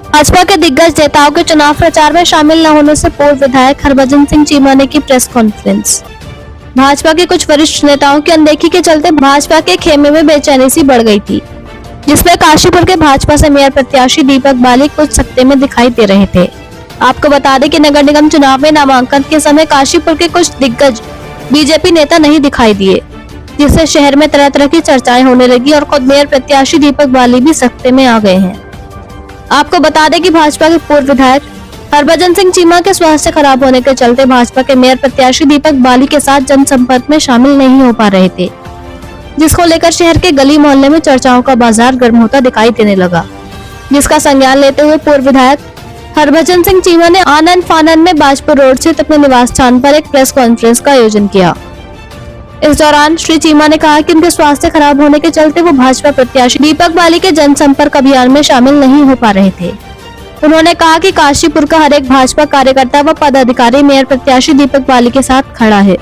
भाजपा के दिग्गज नेताओं के चुनाव प्रचार में शामिल न होने से पूर्व विधायक हरभजन सिंह चीमा ने की प्रेस कॉन्फ्रेंस। भाजपा के कुछ वरिष्ठ नेताओं की अनदेखी के चलते भाजपा के खेमे में बेचैनी सी बढ़ गई थी, जिसमें काशीपुर के भाजपा से मेयर प्रत्याशी दीपक बाली कुछ सकते में दिखाई दे रहे थे। आपको बता दें कि नगर निगम चुनाव में नामांकन के समय काशीपुर के कुछ दिग्गज बीजेपी नेता नहीं दिखाई दिए, जिससे शहर में तरह तरह की चर्चाएं होने लगी और खुद मेयर प्रत्याशी दीपक बाली भी सकते में आ गए हैं। आपको बता दें कि भाजपा के पूर्व विधायक हरभजन सिंह चीमा के स्वास्थ्य खराब होने के चलते भाजपा के मेयर प्रत्याशी दीपक बाली के साथ जनसंपर्क में शामिल नहीं हो पा रहे थे, जिसको लेकर शहर के गली मोहल्ले में चर्चाओं का बाजार गर्म होता दिखाई देने लगा, जिसका संज्ञान लेते हुए पूर्व विधायक हरभजन सिंह चीमा ने आनंद फानन में बाजपुर रोड स्थित अपने निवास स्थान पर एक प्रेस कॉन्फ्रेंस का आयोजन किया। इस दौरान श्री चीमा ने कहा कि उनके स्वास्थ्य खराब होने के चलते वो भाजपा प्रत्याशी दीपक बाली के जनसंपर्क अभियान में शामिल नहीं हो पा रहे थे। उन्होंने कहा कि काशीपुर का हर एक भाजपा कार्यकर्ता व पदाधिकारी मेयर प्रत्याशी दीपक बाली के साथ खड़ा है।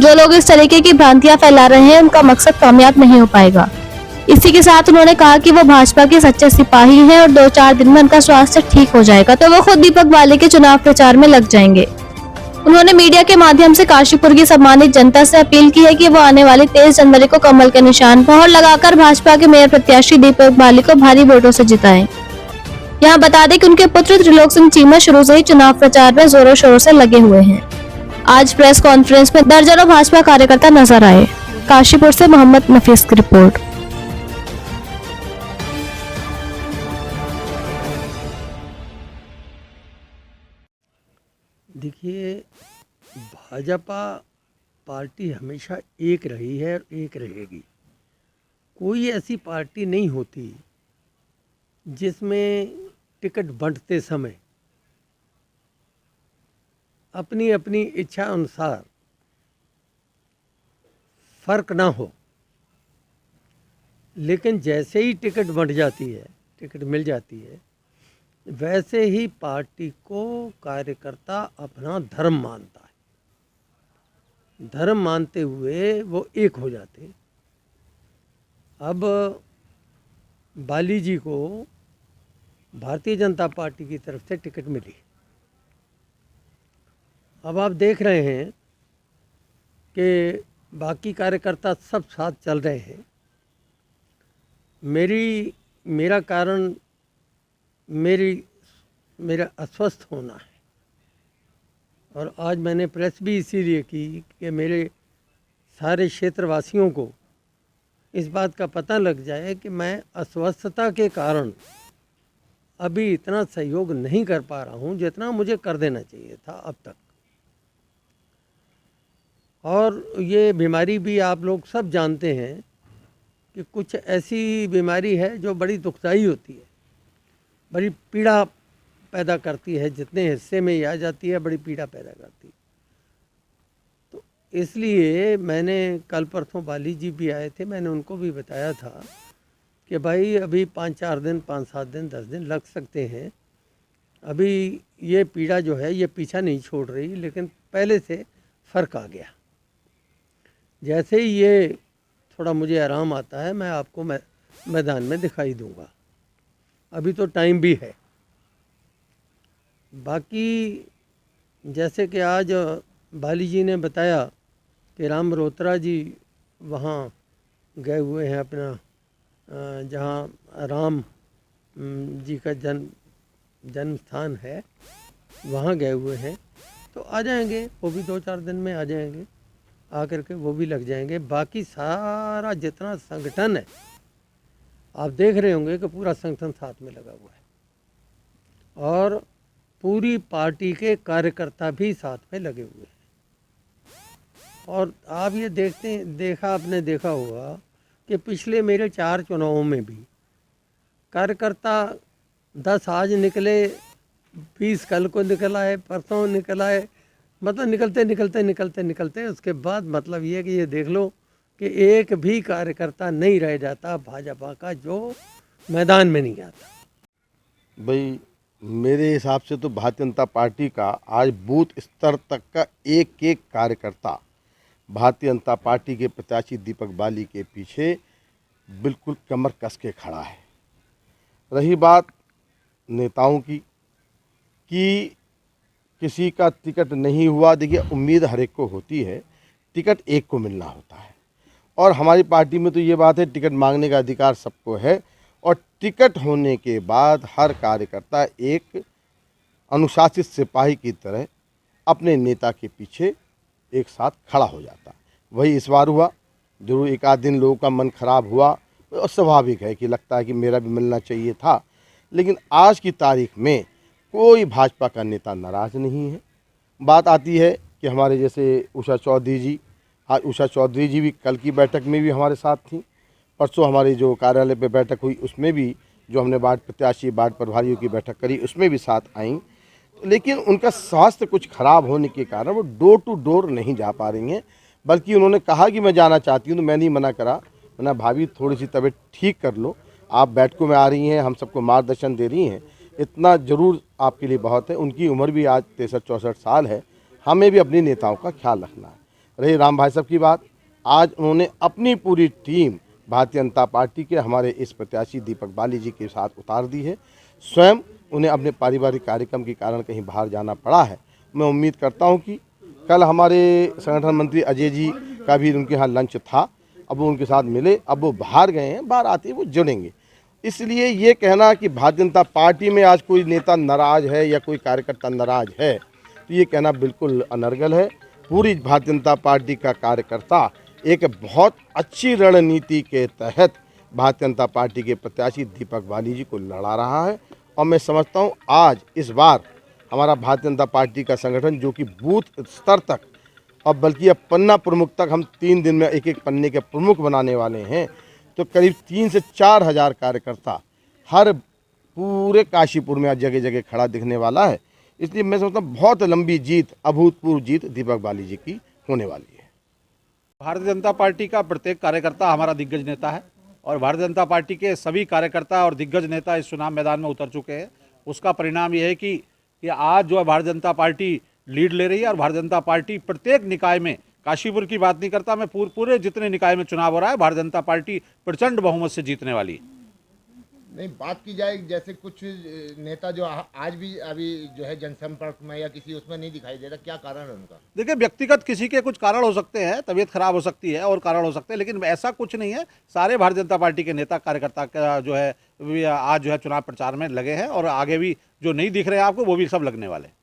जो लोग इस तरीके की भ्रांतियां फैला रहे हैं, उनका मकसद कामयाब नहीं हो पाएगा। इसी के साथ उन्होंने कहा कि वो भाजपा के सच्चे सिपाही हैं और 2-4 दिन में उनका स्वास्थ्य ठीक हो जाएगा तो वो खुद दीपक बाली के चुनाव प्रचार में लग जाएंगे। उन्होंने मीडिया के माध्यम से काशीपुर की सम्मानित जनता से अपील की है कि वो आने वाली 23 जनवरी को कमल के निशान मोहर लगाकर भाजपा के मेयर प्रत्याशी दीपक बाली को भारी वोटों से जिताएं। यहाँ बता दें कि उनके पुत्र त्रिलोक सिंह चीमा शुरू से ही चुनाव प्रचार में जोरों शोरों से लगे हुए हैं। आज प्रेस कॉन्फ्रेंस में दर्जनों भाजपा कार्यकर्ता नजर आए। काशीपुर से मोहम्मद नफीस की रिपोर्ट। देखिए, भाजपा पार्टी हमेशा एक रही है और एक रहेगी। कोई ऐसी पार्टी नहीं होती जिसमें टिकट बंटते समय अपनी अपनी इच्छा अनुसार फर्क ना हो, लेकिन जैसे ही टिकट बंट जाती है, टिकट मिल जाती है, वैसे ही पार्टी को कार्यकर्ता अपना धर्म मानता है। धर्म मानते हुए वो एक हो जाते हैं। अब बाली जी को भारतीय जनता पार्टी की तरफ से टिकट मिली। अब आप देख रहे हैं कि बाकी कार्यकर्ता सब साथ चल रहे हैं। मेरा कारण मेरा अस्वस्थ होना है, और आज मैंने प्रेस भी इसीलिए की कि मेरे सारे क्षेत्रवासियों को इस बात का पता लग जाए कि मैं अस्वस्थता के कारण अभी इतना सहयोग नहीं कर पा रहा हूँ जितना मुझे कर देना चाहिए था अब तक। और ये बीमारी भी आप लोग सब जानते हैं कि कुछ ऐसी बीमारी है जो बड़ी दुखदाई होती है, बड़ी पीड़ा पैदा करती है। जितने हिस्से में ये आ जाती है, बड़ी पीड़ा पैदा करती है। तो इसलिए मैंने कल परसों बाली जी भी आए थे, मैंने उनको भी बताया था कि भाई अभी 5-4 दिन, 5-7 दिन, 10 दिन लग सकते हैं। अभी ये पीड़ा जो है ये पीछा नहीं छोड़ रही, लेकिन पहले से फ़र्क आ गया। जैसे ही ये थोड़ा मुझे आराम आता है, मैं आपको मैदान में दिखाई दूंगा। अभी तो टाइम भी है। बाकी जैसे कि आज बाली जी ने बताया कि राम मल्होत्रा जी वहाँ गए हुए हैं, अपना जहाँ राम जी का जन्म स्थान है, वहाँ गए हुए हैं। तो आ जाएंगे वो भी, 2-4 दिन में आ जाएंगे। आकर के वो भी लग जाएंगे। बाकी सारा जितना संगठन है, आप देख रहे होंगे कि पूरा संगठन साथ में लगा हुआ है, और पूरी पार्टी के कार्यकर्ता भी साथ में लगे हुए हैं। और आप ये आपने देखा होगा कि पिछले मेरे 4 चुनावों में भी कार्यकर्ता 10 आज निकले, 20 कल को निकल आए, परसों निकल आए, मतलब निकलते उसके बाद मतलब ये कि ये देख लो कि एक भी कार्यकर्ता नहीं रह जाता भाजपा का जो मैदान में नहीं आता। भाई मेरे हिसाब से तो भारतीय जनता पार्टी का आज बूथ स्तर तक का एक एक कार्यकर्ता भारतीय जनता पार्टी के प्रत्याशी दीपक बाली के पीछे बिल्कुल कमर कस के खड़ा है। रही बात नेताओं की कि किसी का टिकट नहीं हुआ। देखिए, उम्मीद हर एक को होती है, टिकट एक को मिलना होता है और हमारी पार्टी में तो ये बात है, टिकट मांगने का अधिकार सबको है और टिकट होने के बाद हर कार्यकर्ता एक अनुशासित सिपाही की तरह अपने नेता के पीछे एक साथ खड़ा हो जाता। वही इस बार हुआ। जरूर एक आध दिन लोगों का मन खराब हुआ और स्वाभाविक है कि लगता है कि मेरा भी मिलना चाहिए था, लेकिन आज की तारीख में कोई भाजपा का नेता नाराज़ नहीं है। बात आती है कि हमारे जैसे उषा चौधरी जी, आज उषा चौधरी जी भी कल की बैठक में भी हमारे साथ थी। परसों हमारी जो कार्यालय पे बैठक हुई उसमें भी, जो हमने वार्ड प्रत्याशी वार्ड प्रभारियों की बैठक करी उसमें भी साथ आईं। लेकिन उनका स्वास्थ्य कुछ खराब होने के कारण वो डोर टू डोर नहीं जा पा रही हैं, बल्कि उन्होंने कहा कि मैं जाना चाहती हूँ, तो मैं नहीं मना करा। मैंने भाभी थोड़ी सी तबीयत ठीक कर लो, आप बैठकों में आ रही हैं, हम सबको मार्गदर्शन दे रही हैं, इतना ज़रूर आपके लिए बहुत है। उनकी उम्र भी आज 63-64 साल है, हमें भी अपनी नेताओं का ख्याल रखना है। रही राम भाई साहब की बात, आज उन्होंने अपनी पूरी टीम भारतीय जनता पार्टी के हमारे इस प्रत्याशी दीपक बाली जी के साथ उतार दी है। स्वयं उन्हें अपने पारिवारिक कार्यक्रम के कारण कहीं बाहर जाना पड़ा है। मैं उम्मीद करता हूं कि कल हमारे संगठन मंत्री अजय जी का भी उनके यहाँ लंच था, अब वो उनके साथ मिले, अब वो बाहर गए हैं, बाहर आते ही वो जुड़ेंगे। इसलिए ये कहना कि भारतीय जनता पार्टी में आज कोई नेता नाराज है या कोई कार्यकर्ता नाराज है, तो ये कहना बिल्कुल अनर्गल है। पूरी भारतीय जनता पार्टी का कार्यकर्ता एक बहुत अच्छी रणनीति के तहत भारतीय जनता पार्टी के प्रत्याशी दीपक बाली जी को लड़ा रहा है और मैं समझता हूँ आज इस बार हमारा भारतीय जनता पार्टी का संगठन, जो कि बूथ स्तर तक और बल्कि अब पन्ना प्रमुख तक हम 3 दिन में एक एक पन्ने के प्रमुख बनाने वाले हैं, तो करीब 3 से 4 हज़ार कार्यकर्ता हर पूरे काशीपुर में आज जगह जगह खड़ा दिखने वाला है। इसलिए मैं समझता हूँ बहुत लंबी जीत, अभूतपूर्व जीत दीपक बाली जी की होने वाली है। भारतीय जनता पार्टी का प्रत्येक कार्यकर्ता हमारा दिग्गज नेता है और भारतीय जनता पार्टी के सभी कार्यकर्ता और दिग्गज नेता इस चुनाव मैदान में उतर चुके हैं। उसका परिणाम यह है कि आज जो है भारतीय जनता पार्टी लीड ले रही है और भारतीय जनता पार्टी प्रत्येक निकाय में, काशीपुर की बात नहीं करता मैं, पूरे जितने निकाय में चुनाव हो रहा है भारतीय जनता पार्टी प्रचंड बहुमत से जीतने वाली है। नहीं, बात की जाए जैसे कुछ नेता जो आज भी अभी जो है जनसंपर्क में या किसी उसमें नहीं दिखाई दे रहा, क्या कारण है उनका? देखिए, व्यक्तिगत किसी के कुछ कारण हो सकते हैं, तबीयत खराब हो सकती है और कारण हो सकते हैं, लेकिन ऐसा कुछ नहीं है। सारे भारतीय जनता पार्टी के नेता कार्यकर्ता का जो है आज जो है चुनाव प्रचार में लगे हैं और आगे भी जो नहीं दिख रहे हैं आपको वो भी सब लगने वाले हैं।